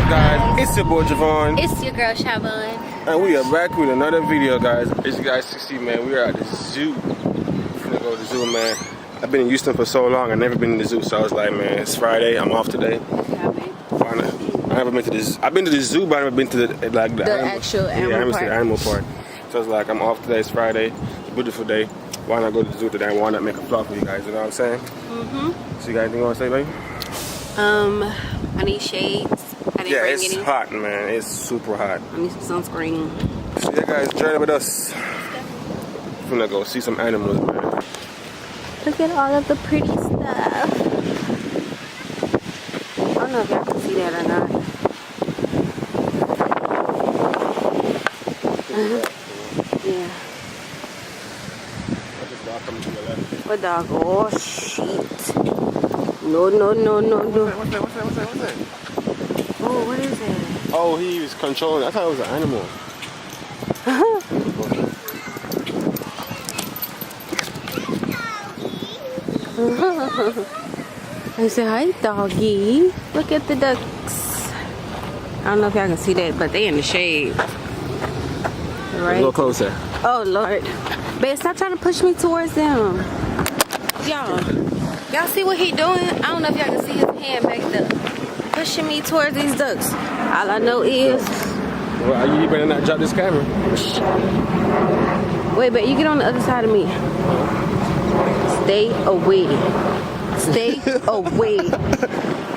guys? It's your boy Javon. It's your girl Shavon. And we are back with another video, guys. As you guys can see, man, we are at the zoo. We're gonna go to the zoo, man. I've been in Houston for so long, I've never been in the zoo, so I was like, man, it's Friday, I'm off today. I never been to this. I've been to the zoo, but I've never been to the actual animal park. The animal park. So I was like, I'm off today, it's Friday, it's a beautiful day. Why not go to the zoo today and why not make a vlog for you guys, you know what I'm saying? So you got anything you want to say, baby? I need shades. I didn't bring it's any. hot, man. It's super hot. I need some sunscreen. So yeah, guys, journey with us. We're gonna go see some animals, man. Look at all of the pretty stuff. I don't know if y'all can see that or not. Yeah. What dog? Oh shit. No. What's that? Oh, what is it? Oh, he was controlling. I thought it was an animal. I said, hi, doggy. Look at the ducks. I don't know if y'all can see that, but they in the shade. Right? A little closer. Oh, Lord. Babe, stop trying to push me towards them. Y'all see what he doing? I don't know if y'all can see his hand back there. Pushing me towards these ducks. All I know is... Well, you better not drop this camera. Wait, but you get on the other side of me. Stay away. Stay away.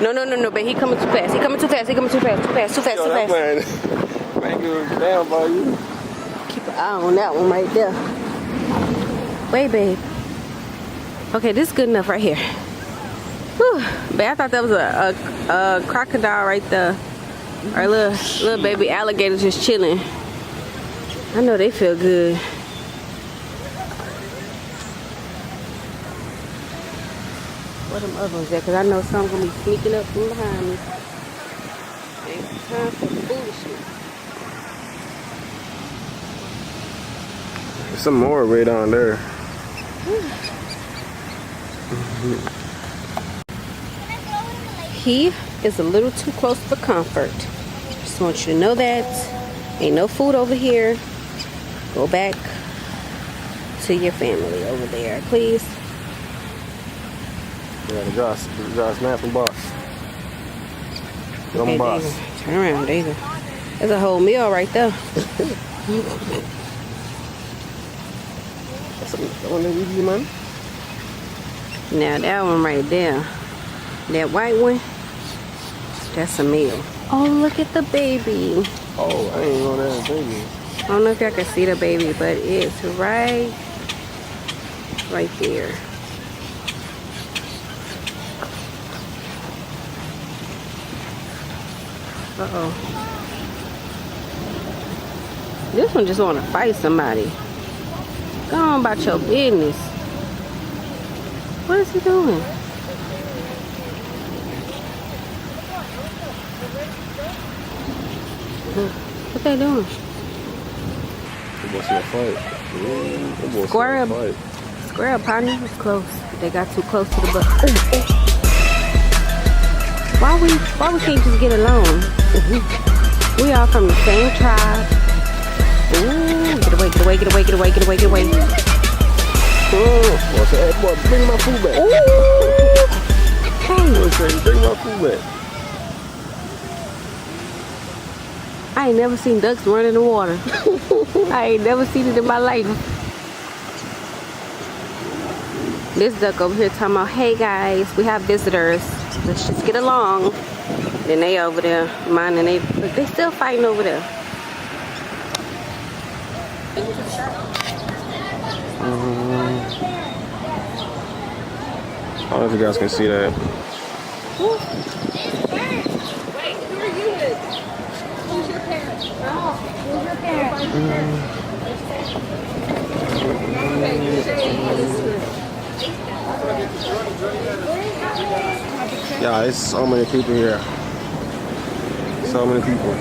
No, but he coming too fast. He coming too fast. Too fast. Man, you down, boy. You. Keep an eye on that one right there. Wait, babe. Okay, this is good enough right here. Whew. Babe, I thought that was a crocodile right there. Or little baby alligator just chilling. I know they feel good. Where them other ones at? Because I know some gonna be sneaking up from behind me. Ain't time for foolishness. There's some more right on there. He is a little too close for comfort. Just want you to know that. Ain't no food over here. Go back to your family over there, please. Yeah, the Josh man from Boss. Okay, Boss. Daisy. Turn around, Daisy. There's a whole meal right there. That's the one that we do, man. Now that one right there, that white one, that's a meal. Oh, look at the baby. Oh, I ain't know that was a baby. I don't know if y'all can see the baby, but it's right there. Uh-oh. This one just want to fight somebody. Go on about your business. What is he doing? What they doing? Square up, partner. It's close. They got too close to the butt. Why we can't just get along? We are from the same tribe. Ooh, get away. Hey, boy, bring my food back. Hey. Bring my food back. I ain't never seen ducks run in the water. I ain't never seen it in my life. This duck over here talking about, hey guys, we have visitors. Let's just get along. Then they over there minding they still fighting over there. I don't know if you guys can see that. Wait, who are you with? Who's your parents? Oh, who's your parents? Yeah, it's so many people here. So many people.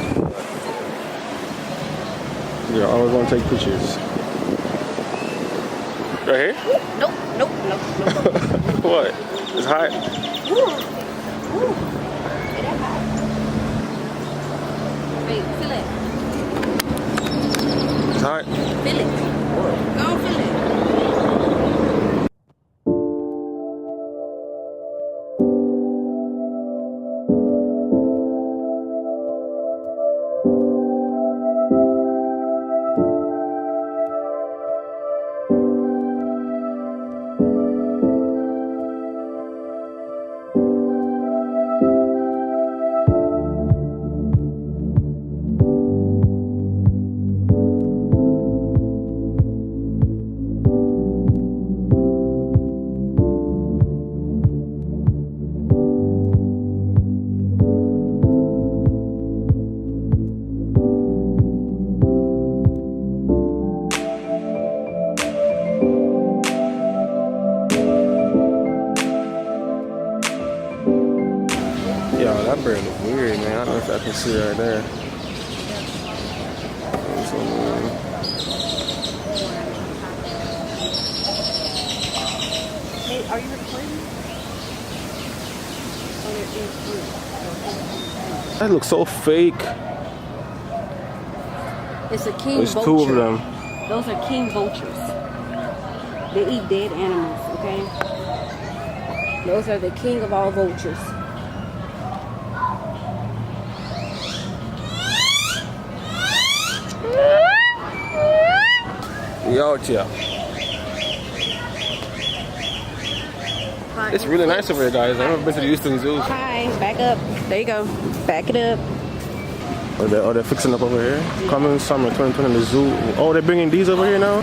Yeah, I always want to take pictures. Right here? Nope. What? It's hot? babe. Feel it. It's hot. Feel it. Go on, feel it. Yo, that bird look weird, man. I don't know if I can see it right there. Hey, are you recording? That looks so fake. It's a king There's vulture. two of them. Those are king vultures. They eat dead animals, okay? Those are the king of all vultures. Yo, yeah. It's really nice over here, guys. I've never been to the Houston Zoos. Hi, back up. There you go. Back it up. Oh, they're fixing up over here. Coming summer 2020, the zoo. Oh, they're bringing these over here now?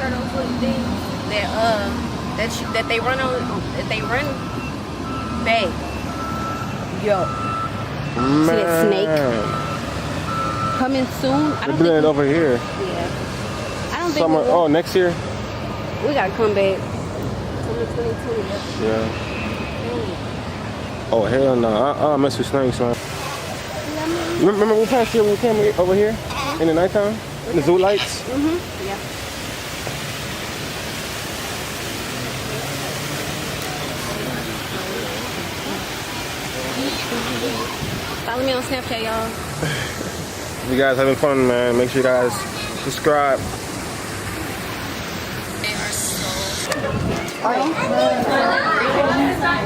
That they run on, that they run, babe. Yo. Man. See that snake? Coming soon. They're bringing it over here. Yeah. I don't think Summer. Oh, next year? we gotta come back. Summer 2020. Yeah. Oh, hell no. I mess with snakes, man. Remember we passed here when we came over here in the nighttime? In the zoo lights? Mm-hmm. Yeah. Follow me on Snapchat, y'all. If you guys having fun, man, make sure you guys subscribe. They are so...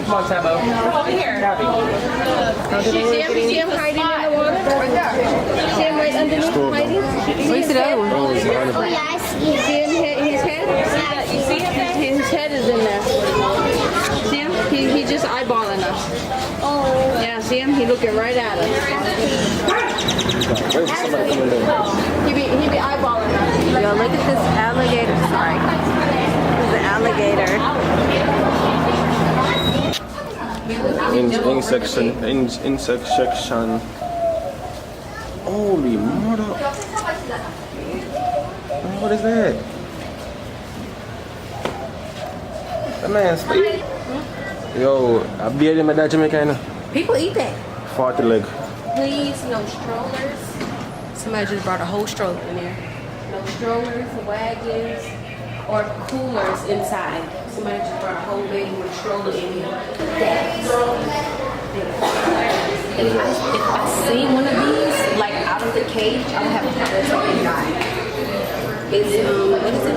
Come on, Tabo. Over here. See him hiding in the water? Right there. See him right underneath hiding? Where's the other one? Oh, it's behind the- You see him, his head? You see him? His head is in there. See him? He just eyeballing us. Oh. Yeah, see him? He looking right at us. Wait for somebody coming in. He be eyeballing us. Yo, look at this alligator. Sorry. This is an alligator. Insect section. Holy mother. What is that? That man sleep. Yo, I beat him at that Jamaican. People eat that. 40 leg. Please, no strollers. Somebody just brought a whole stroller in there. No strollers, wagons, or coolers inside. Somebody just brought a whole baby with a stroller in here. If I see one of these, like out of the cage, I would have a heart attack and die. It's, what is it?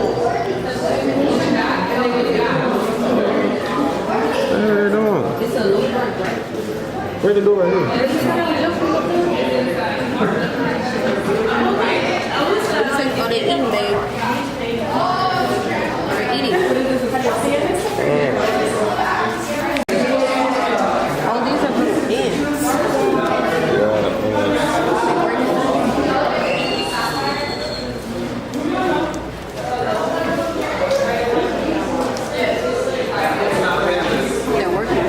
What are they doing? It's a little bird, right? Where's the door right here? Oh, they're eating, babe. They're eating. Oh, these are for ants. They're working.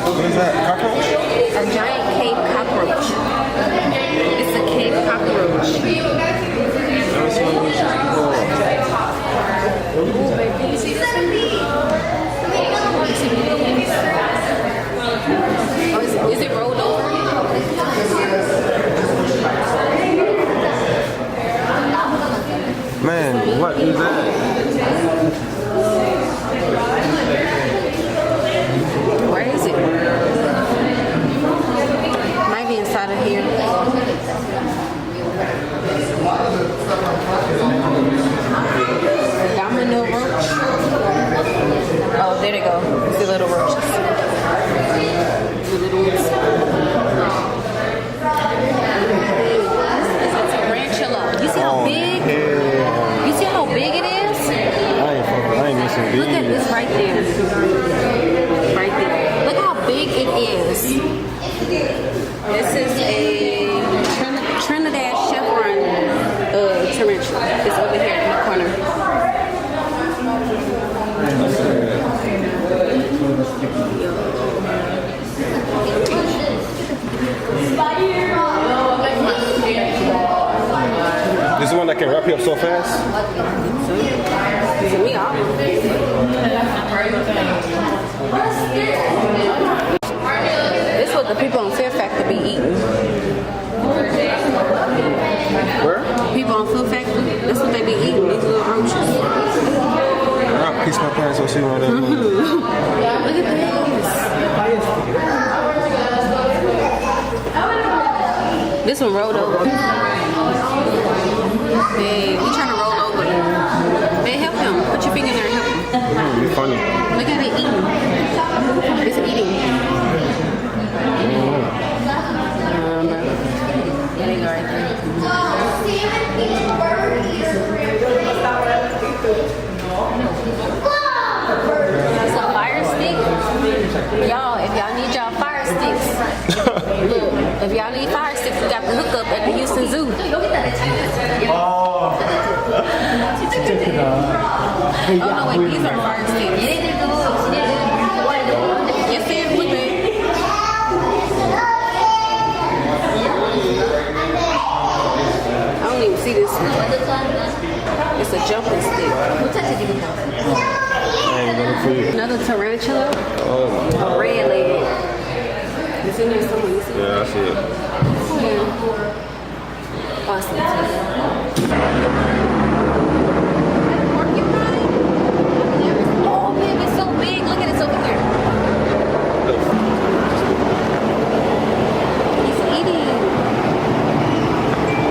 What is that? Cockroach? A giant cave cockroach. It's a cave cockroach. Let me see what these people. Ooh, baby, you see this one? Oh, is it rolled over? Man, what is that? Where is it? It's over here in the corner. This is the one that can wrap you up so fast? Is it me off? This is what the people on Fear Factor be eating. Where? People on Food Factor, that's what they be eating, these little roaches. I'll piece my pants so see what that means. Look at this. This one rolled over. Hey, we trying to roll over. Hey, help him. Put your finger there and help him. You're funny. Look at it eating. It's eating. Bro. There you go right there. It's a fire stick. Y'all, if y'all need y'all fire sticks, look, if y'all need fire sticks, we got the hookup at the Houston Zoo. Oh no, wait, these are fire sticks. Yes, they are blue. I don't even see this one. It's a jumping stick. Another tarantula. Oh my A God. red leg. It's in there somewhere. You see it? Yeah, I see it. Oh, I see it too. Porcupine? Oh man, it's so big. Look at it over here. He's eating.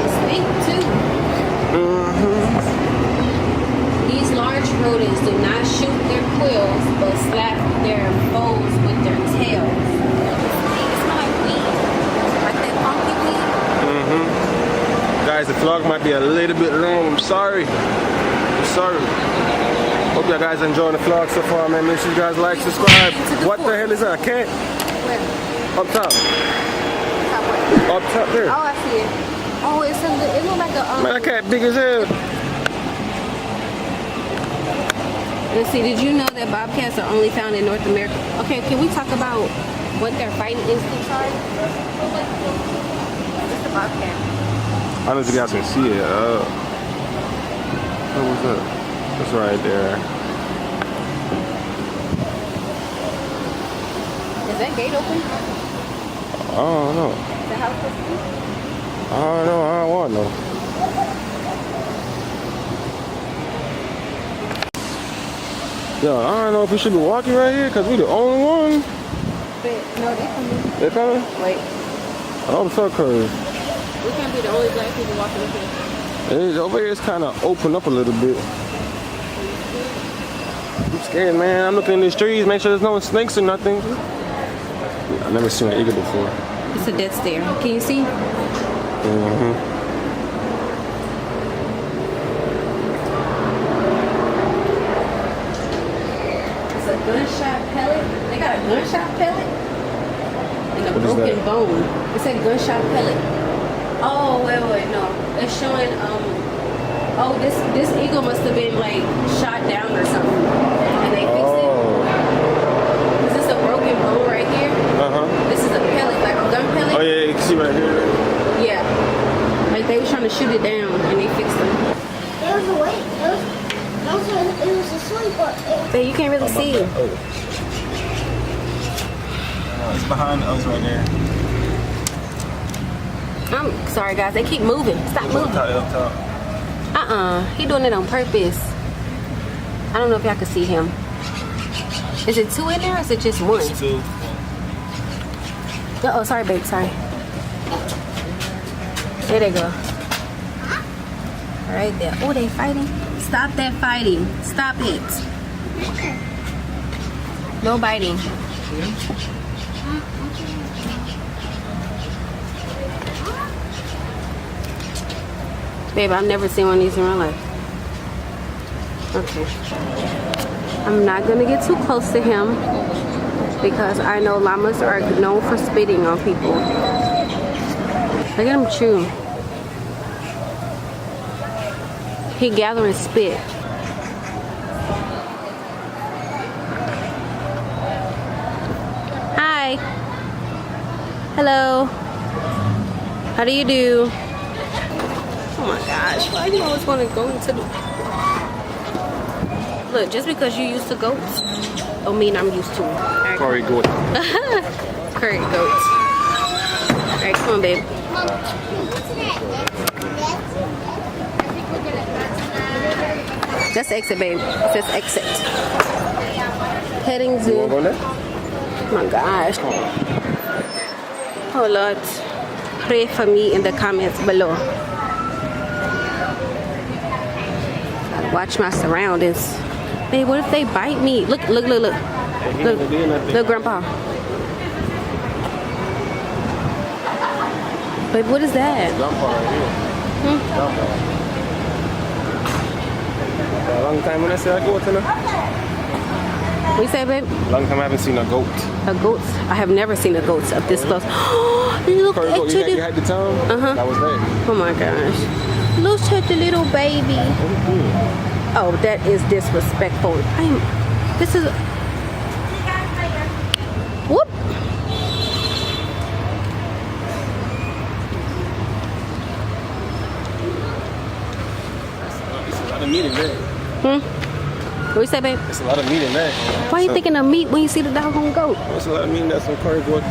It's big too. These large rodents do not shoot their quills, but slap their foes with their tails. It's like weed. Like that funky weed. Guys, the vlog might be a little bit long. I'm sorry. Hope you guys enjoying the vlog so far, man. Make sure you guys like, subscribe. What the hell is that? A cat? Where? Up top. Up top there. Oh, I see it. Oh, it looks like a Man, that cat big as hell. Let's see, did you know that bobcats are only found in North America? Okay, can we talk about what their fighting instincts are? What's the bobcat? I don't know if you guys can see it. What was that? That's right there. Is that gate open? I don't know. The house open? I don't know. I don't want no. Yo, I don't know if we should be walking right here because we the only one. But, no, they coming. They coming? Wait, I hope so, cause we can't be the only black people walking up here. over here it's kind of open up a little bit. I'm scared, man. I'm looking in these trees, make sure there's no snakes or nothing. I've never seen an eagle before. It's a death stare. Can you see? It's a gunshot pellet. They got a gunshot pellet and a What is broken that? bone. It said gunshot pellet. Oh wait, no. It's showing oh this eagle must have been like shot down or something. And they fixed it. Is this a broken bone right here? This is a pellet, like a gun pellet. Oh yeah, you can see right here. Yeah. Like they was trying to shoot it down and they fixed it. There was a wait. It was a sleep. But you can't really see it. It's behind us right there. I'm sorry guys, they keep moving. Stop moving. Up top. He doing it on purpose. I don't know if y'all can see him. Is it two in there or is it just one? It's two. Oh, sorry babe, sorry. There they go. Right there. Oh, they fighting. Stop that fighting. Stop it. No biting. Babe, I've never seen one of these in real life. Okay. I'm not gonna get too close to him because I know llamas are known for spitting on people. Look at him chew. He gathering spit. Hi. Hello. How do you do? Oh my gosh, why do you always want to go into the... Look, just because you used to goats, don't mean I'm used to them. Right. Curry goat. Curry goats. Alright, come on, babe. Just exit, babe. Just exit. Heading You to... wanna go there? Oh my gosh. Oh Lord. Pray for me in the comments below. Gotta watch my surroundings. Babe, what if they bite me? Look, look, look, look. Look, look, Grandpa. Babe, what is that? Grandpa right here. Grandpa. A long time when I see a goat, you know? What you say, babe? Long time I haven't seen a goat. A goat? I have never seen a goat up this close. Look Curry at goat, you had the town? That was there. Oh my gosh. Look at the little baby. Oh, that is disrespectful. This is... Whoop. It's a lot of meat in there. What you say, babe? It's a lot of meat in there. Why are you thinking of meat when you see the doggone goat? It's a lot of meat in there, some curry goat.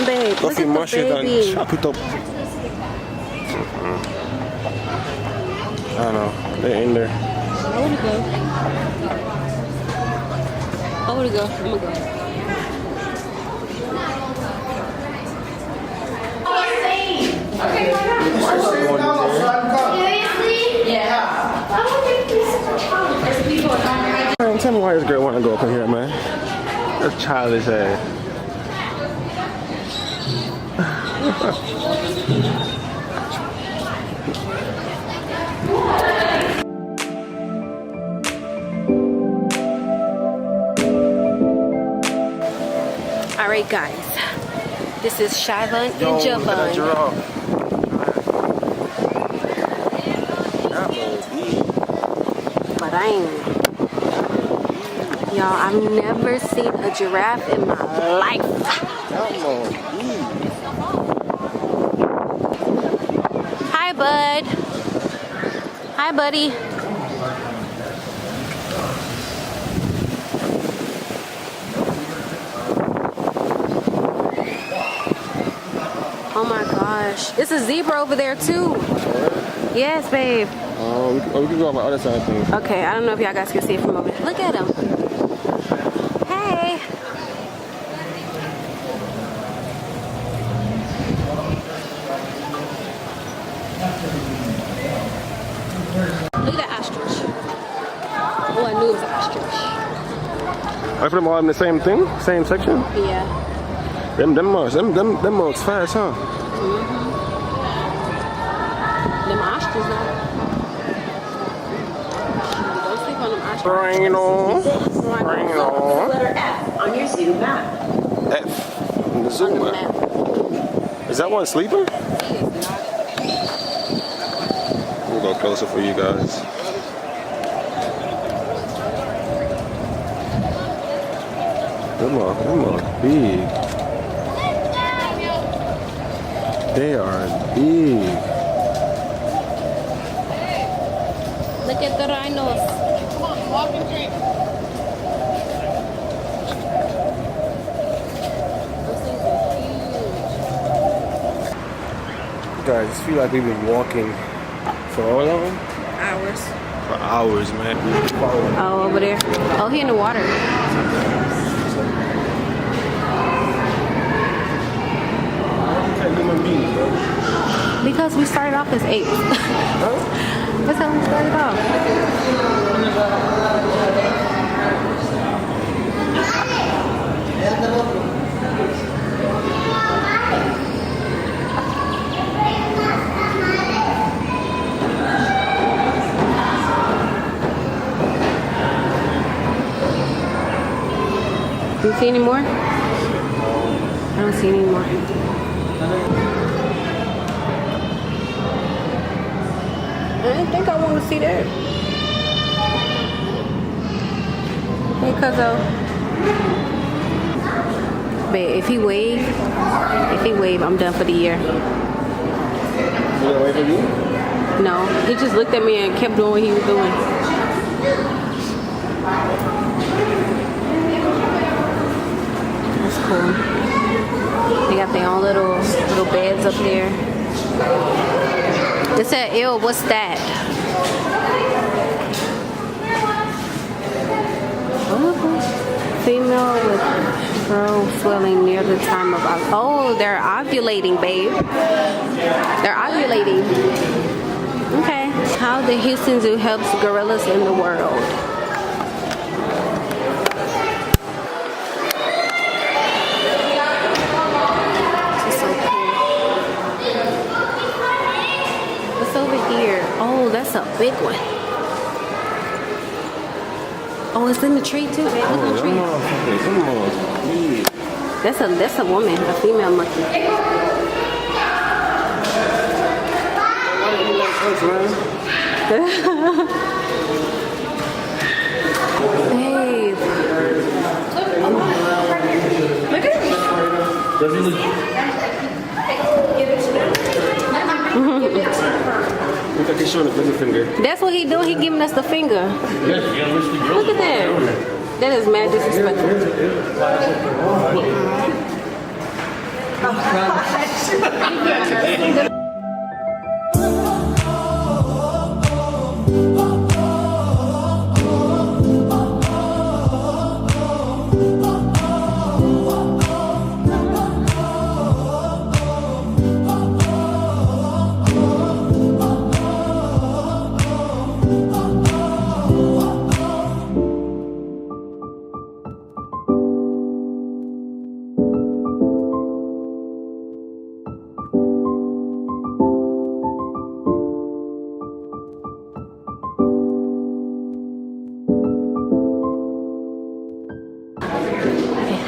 Babe, look Coffee at mash the it and baby. chop it up. I don't know. They're in there. I wanna go. I'm gonna go. Man, tell me why this girl want to go up in here, man. That's childish ass. Alright guys, this is Shyvon and Look at that Javon. giraffe. But I ain't. Y'all, I've never seen a giraffe in my life. Hi, bud. Hi, buddy. Oh my gosh. It's a zebra over there too. Yes, babe. We can go on the other side of things. Okay, I don't know if y'all guys can see it from over there. Look at him. Hey. Look at that ostrich. Oh, I knew it was an ostrich. I put them all in the same thing? Same section? Yeah. Them mugs fast, huh? Them ostriches, though. Don't sleep on them ostriches. Bring it on. Bring it on. Letter F on your zoo map. F. On the zoo map. Is that one sleeping? We'll go closer for you guys. Them are big. They are big. Look at the rhinos. Come on, walk and drink. Those things are huge. Guys, I feel like we've been walking for how long? Hours. For hours, man. Oh, over there. Oh, he in the water. Human beings, bro. Because we started off as apes. That's how we started off. Do you see any more? I don't see any more. didn't think I wanted to see that. Hey, cuzzo. But if he wave, I'm done for the year. You gonna wait for me? No, he just looked at me and kept doing what he was doing. That's cool. They got their own little beds up there. It said, ew, what's that? Female with throat swelling near the time of oh, they're ovulating, babe. They're ovulating. Okay. How the Houston Zoo helps gorillas in the world. This is so cool. What's over here? Oh, that's a big one. Oh, it's in the tree too, babe. Look at the tree. That's a woman, a female monkey. Babe. Look at it. Look like he's showing the middle finger. That's what he doing. He giving us the finger. Look at that. That is mad disrespectful.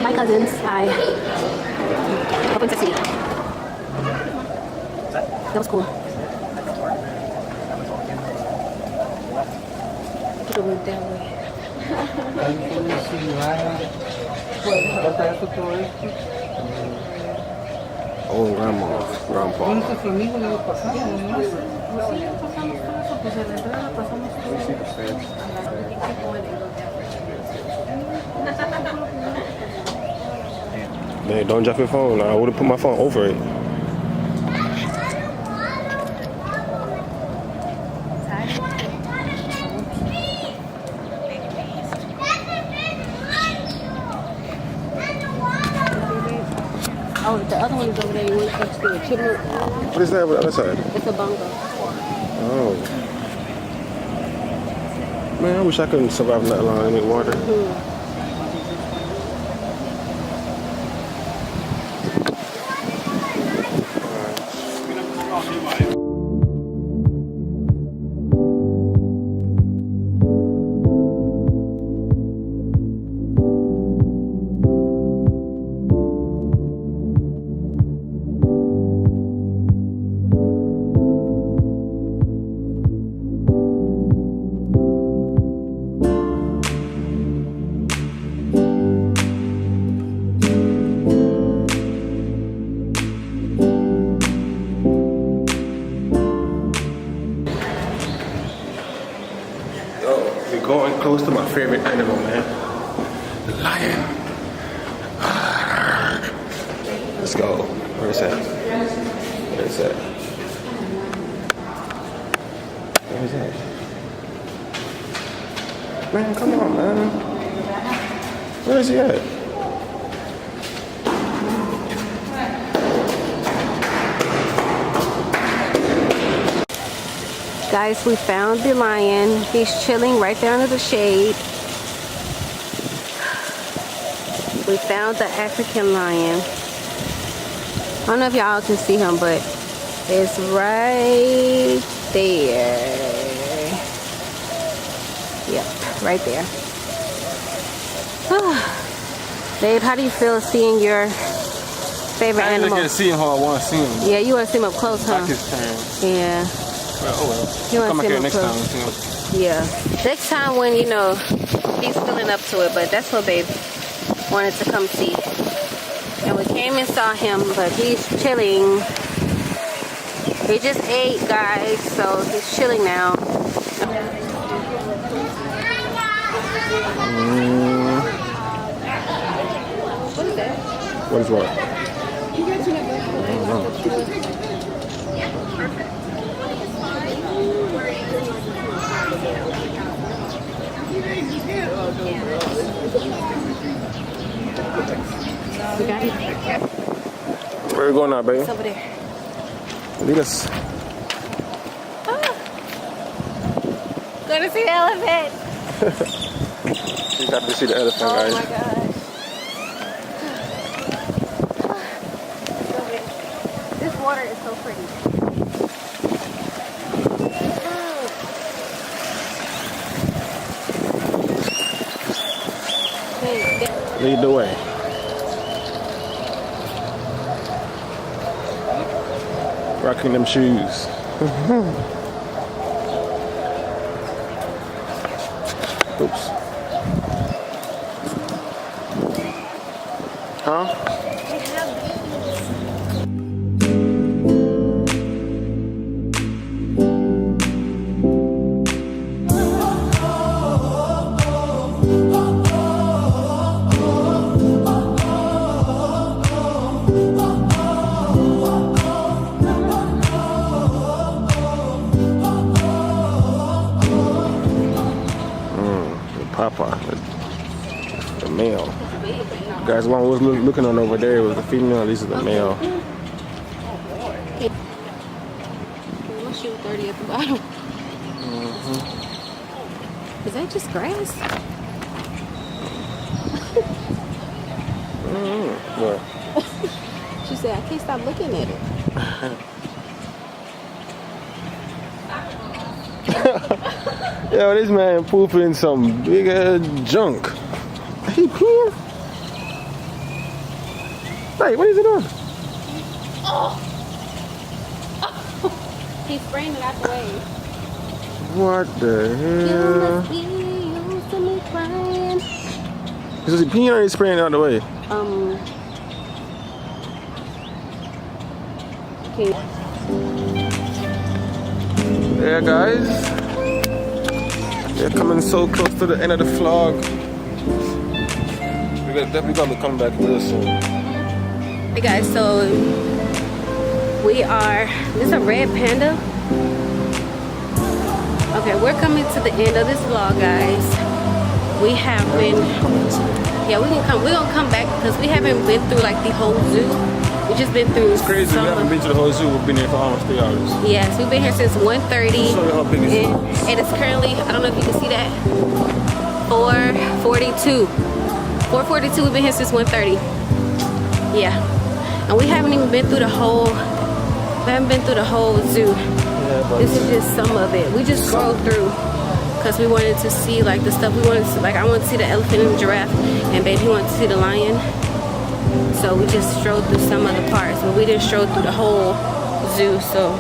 My cousins, hi. Open sesame. That was cool. Could have went that way. Oh, grandpa. Man, don't drop your phone. I would have put my phone over it. Oh, the other one is over there. You went to the chipmunk. What is that on the other side? It's a bongo. Oh. Man, I wish I couldn't survive that long in the water. We're going close to my favorite animal, man. The lion. Let's go. Where's that? Where's that? Where's that? Man, come on, man. Where is he at? Guys, we found the lion. He's chilling right there under the shade. We found the African lion. I don't know if y'all can see him, but it's right there. Yep, right there. Babe, how do you feel seeing your favorite animal? I didn't look at seeing how I want to see him. Yeah, you want to see him up close, huh? Like his turn. Yeah. Oh well. He wants Come to back see here him next up time. close. You know. Yeah. Next time when, you know, he's feeling up to it, but that's what babe wanted to come see. And we came and saw him, but he's chilling. He just ate, guys, so he's chilling now. What is that? What is what? I don't know. We got it. Where are we going now, baby? It's over there. Lead us. Going to see the elephant. She's happy to see the elephant, guys. Oh my gosh. This water is so pretty. Lead the way. Rocking them shoes. Oops. Huh? Papa, the male. Guys, one was looking on over there, it was the female, these are the male. We'll shoot 30 at the bottom. Is that just grass? What? She said, I can't stop looking at it. Yo, this man pooping some big ass junk. He peeing? Hey, what is he doing? He's spraying it out the way. What the hell? Is he peeing or is he spraying it out the way? Okay. Yeah, guys. We're coming so close to the end of the vlog. We're definitely gonna be coming back real soon. Hey guys, so this is a red panda. Okay, we're coming to the end of this vlog, guys. We have been, yeah, we're gonna come back because we haven't been through like the whole zoo. We just been through. It's crazy. We haven't been to the whole zoo. We've been here for almost 3 hours. Yes, we've been here since 1:30. Show you how big it is. And it's currently, I don't know if you can see that, 4:42. 4:42. We've been here since 1:30. Yeah, and we haven't even been through the whole. We haven't been through the whole zoo. Yeah, but This is just some of it. We just scrolled through because we wanted to see like the stuff we wanted to see. Like I wanted to see the elephant and the giraffe, and babe he wanted to see the lion. So we just strolled through some of the parts, but we didn't stroll through the whole zoo. So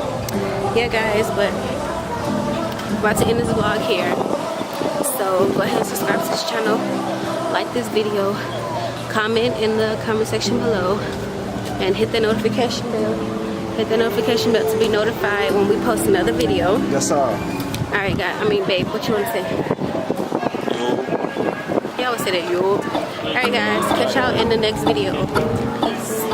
yeah, guys, but I'm about to end this vlog here. So go ahead and subscribe to this channel, like this video, comment in the comment section below, and hit the notification bell. Hit the notification bell to be notified when we post another video. yes, sir. All right, guys. I mean, babe, what you want to say? You always say that, yo. All right, guys. Catch y'all in the next video. Peace.